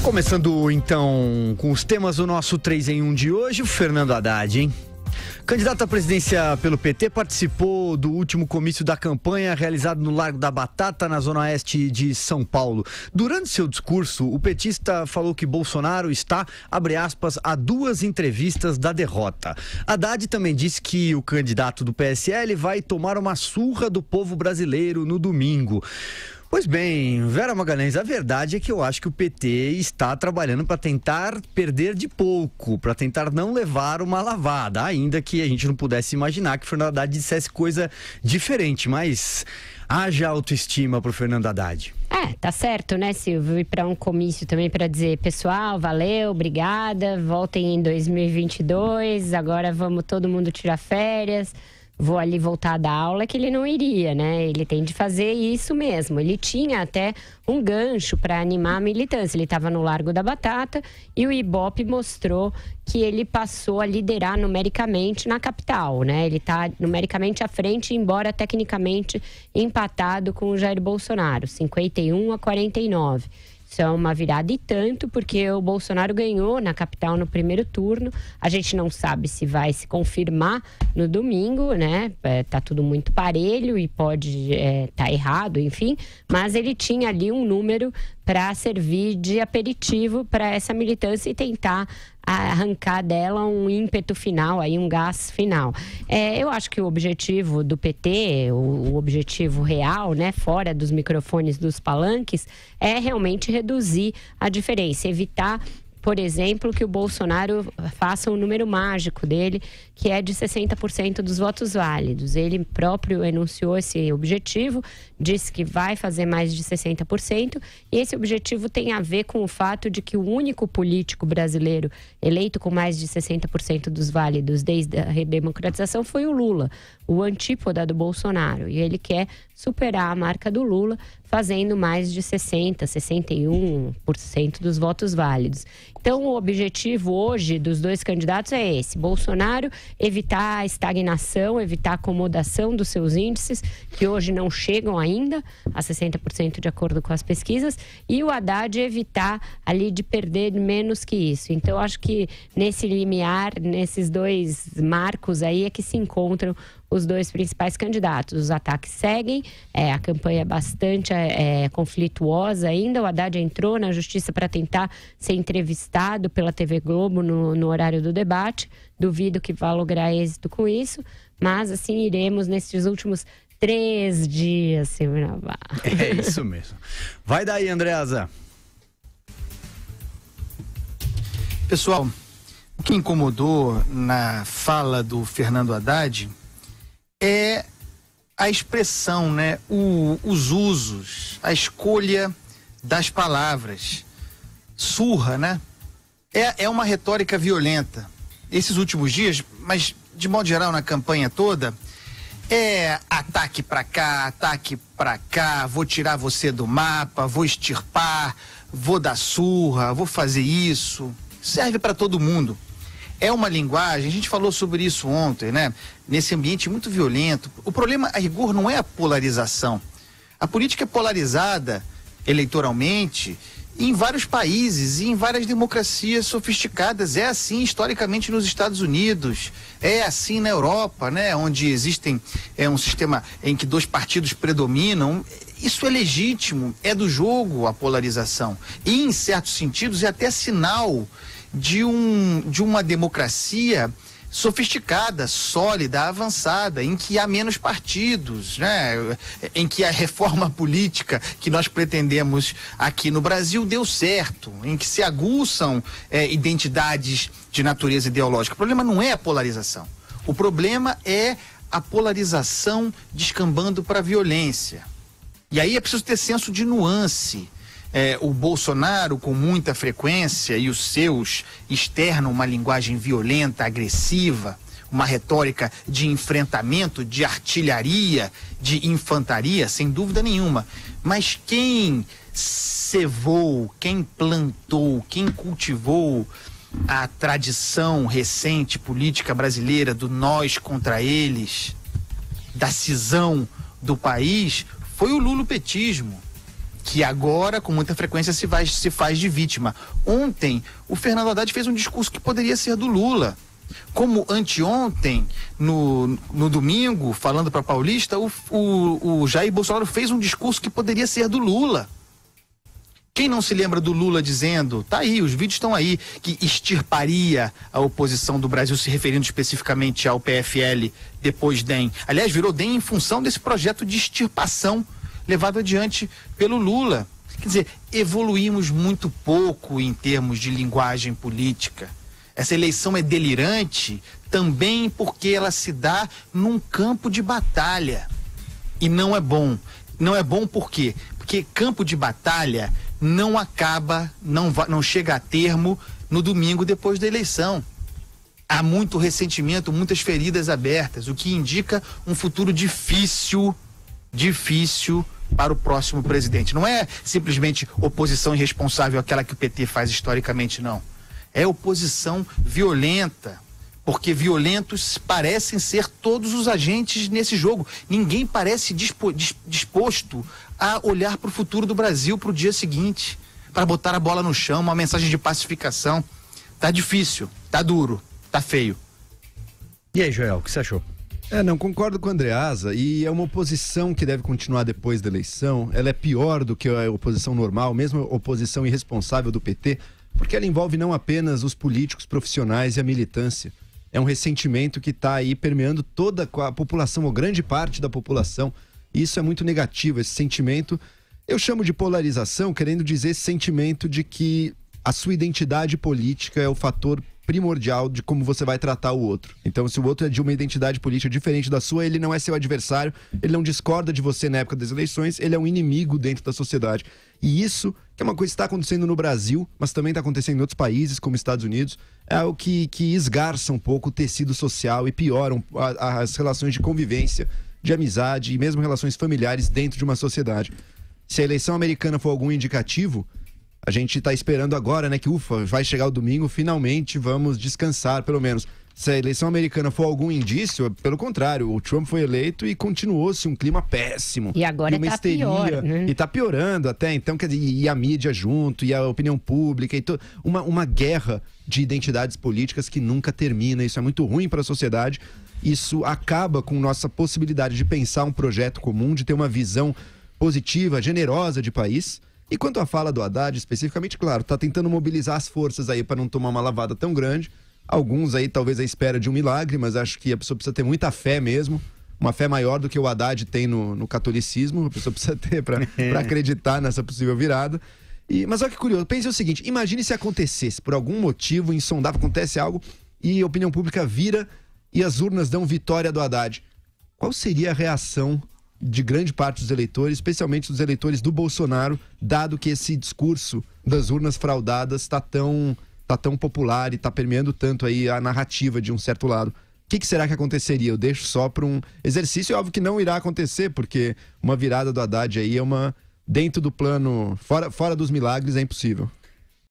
Começando então com os temas do nosso 3 em 1 de hoje, o Fernando Haddad, hein? Candidato à presidência pelo PT, participou do último comício da campanha realizado no Largo da Batata, na zona oeste de São Paulo. Durante seu discurso, o petista falou que Bolsonaro está, abre aspas, a 2 entrevistas da derrota. Haddad também disse que o candidato do PSL vai tomar uma surra do povo brasileiro no domingo. Pois bem, Vera Magalhães, a verdade é que eu acho que o PT está trabalhando para tentar perder de pouco, para tentar não levar uma lavada, ainda que a gente não pudesse imaginar que o Fernando Haddad dissesse coisa diferente, mas haja autoestima para o Fernando Haddad. Tá certo, né, Silvio? Ir para um comício também para dizer, pessoal, valeu, obrigada, voltem em 2022, agora vamos todo mundo tirar férias. Vou ali voltar a dar aula, que ele não iria, né? Ele tem de fazer isso mesmo. Ele tinha até um gancho para animar a militância. Ele estava no Largo da Batata e o Ibope mostrou que ele passou a liderar numericamente na capital, né? Ele está numericamente à frente, embora tecnicamente empatado com o Jair Bolsonaro, 51-49. Isso é uma virada e tanto, porque o Bolsonaro ganhou na capital no primeiro turno. A gente não sabe se vai se confirmar no domingo, né? Tá tudo muito parelho e pode tá errado, enfim. Mas ele tinha ali um número para servir de aperitivo para essa militância e tentar arrancar dela um ímpeto final, aí um gás final. Eu acho que o objetivo do PT, o objetivo real, né, fora dos microfones dos palanques, é realmente reduzir a diferença, evitar, por exemplo, que o Bolsonaro faça um número mágico dele, que é de 60% dos votos válidos. Ele próprio enunciou esse objetivo, disse que vai fazer mais de 60%, e esse objetivo tem a ver com o fato de que o único político brasileiro eleito com mais de 60% dos válidos desde a redemocratização foi o Lula, o antípoda do Bolsonaro, e ele quer superar a marca do Lula, fazendo mais de 60%, 61% dos votos válidos. Então, o objetivo hoje dos dois candidatos é esse: Bolsonaro evitar a estagnação, evitar a acomodação dos seus índices, que hoje não chegam ainda a 60% de acordo com as pesquisas, e o Haddad evitar ali de perder menos que isso. Então, acho que nesse limiar, nesses dois marcos aí é que se encontram os dois principais candidatos. Os ataques seguem, a campanha é bastante conflituosa ainda. O Haddad entrou na justiça para tentar ser entrevistado pela TV Globo no horário do debate. Duvido que vá lograr êxito com isso, mas assim iremos nesses últimos 3 dias, Silvio Navarro. É isso mesmo. Vai daí, Andreasa. Pessoal, o que incomodou na fala do Fernando Haddad é a expressão, né? Os usos, a escolha das palavras. Surra, né? É uma retórica violenta. Esses últimos dias, mas de modo geral na campanha toda, ataque pra cá, vou tirar você do mapa, vou extirpar, vou dar surra, vou fazer isso. Serve para todo mundo. É uma linguagem, a gente falou sobre isso ontem, né? Nesse ambiente muito violento. O problema, a rigor, não é a polarização. A política é polarizada eleitoralmente em vários países e em várias democracias sofisticadas. É assim historicamente nos Estados Unidos, é assim na Europa, né? Onde existem um sistema em que 2 partidos predominam. Isso é legítimo, é do jogo a polarização. E, em certos sentidos, é até sinal de uma democracia sofisticada, sólida, avançada, em que há menos partidos, né? Em que a reforma política que nós pretendemos aqui no Brasil deu certo, em que se aguçam identidades de natureza ideológica. O problema não é a polarização. O problema é a polarização descambando para a violência. E aí é preciso ter senso de nuance. O Bolsonaro, com muita frequência, e os seus externam uma linguagem violenta, agressiva, uma retórica de enfrentamento, de artilharia, de infantaria, sem dúvida nenhuma. Mas quem cevou, quem plantou, quem cultivou a tradição recente política brasileira do nós contra eles, da cisão do país, foi o lulopetismo. que agora, com muita frequência, se faz de vítima. Ontem, o Fernando Haddad fez um discurso que poderia ser do Lula. Como anteontem, no domingo, falando para Paulista, o Jair Bolsonaro fez um discurso que poderia ser do Lula. Quem não se lembra do Lula dizendo, tá aí, os vídeos estão aí, que extirparia a oposição do Brasil, se referindo especificamente ao PFL, depois DEM. Aliás, virou DEM em função desse projeto de extirpação levado adiante pelo Lula. Quer dizer, evoluímos muito pouco em termos de linguagem política. Essa eleição é delirante também porque ela se dá num campo de batalha. E não é bom. Não é bom por quê? Porque campo de batalha não acaba, não chega a termo no domingo depois da eleição. Há muito ressentimento, muitas feridas abertas, o que indica um futuro difícil para o próximo presidente. Não é simplesmente oposição irresponsável, aquela que o PT faz historicamente, não. É oposição violenta, porque violentos parecem ser todos os agentes nesse jogo. Ninguém parece disposto a olhar para o futuro do Brasil para o dia seguinte, para botar a bola no chão, uma mensagem de pacificação. Tá difícil, tá duro, tá feio. E aí, Joel, o que você achou? Não, concordo com o Andreasa, e é uma oposição que deve continuar depois da eleição. Ela é pior do que a oposição normal, mesmo a oposição irresponsável do PT, porque ela envolve não apenas os políticos profissionais e a militância. É um ressentimento que está aí permeando toda a população, ou grande parte da população, e isso é muito negativo, esse sentimento. Eu chamo de polarização, querendo dizer esse sentimento de que a sua identidade política é o fator primordial de como você vai tratar o outro. Então, se o outro é de uma identidade política diferente da sua, ele não é seu adversário, ele não discorda de você na época das eleições, ele é um inimigo dentro da sociedade. E isso, que é uma coisa que está acontecendo no Brasil, mas também está acontecendo em outros países, como Estados Unidos, é algo que esgarça um pouco o tecido social e piora as relações de convivência, de amizade e mesmo relações familiares dentro de uma sociedade. Se a eleição americana for algum indicativo, a gente está esperando agora, né, que vai chegar o domingo, finalmente vamos descansar, pelo menos. Se a eleição americana for algum indício, pelo contrário, o Trump foi eleito e continuou-se um clima péssimo. E agora uma tá histeria, pior, né? E tá piorando até, então, quer dizer, e a mídia junto, e a opinião pública, e uma guerra de identidades políticas que nunca termina. Isso é muito ruim para a sociedade. Isso acaba com nossa possibilidade de pensar um projeto comum, de ter uma visão positiva, generosa de país. E quanto à fala do Haddad, especificamente, claro, tá tentando mobilizar as forças aí para não tomar uma lavada tão grande. Alguns aí talvez à espera de um milagre, mas acho que a pessoa precisa ter muita fé mesmo, uma fé maior do que o Haddad tem no catolicismo, a pessoa precisa ter para acreditar nessa possível virada. Mas olha que curioso, pense o seguinte, imagine se acontecesse, por algum motivo insondável, acontece algo e a opinião pública vira e as urnas dão vitória do Haddad. Qual seria a reação de grande parte dos eleitores, especialmente dos eleitores do Bolsonaro, dado que esse discurso das urnas fraudadas está tão popular e está permeando tanto aí a narrativa de um certo lado? O que será que aconteceria? Eu deixo só para um exercício, é óbvio que não irá acontecer, porque uma virada do Haddad aí é dentro do plano, fora dos milagres, é impossível.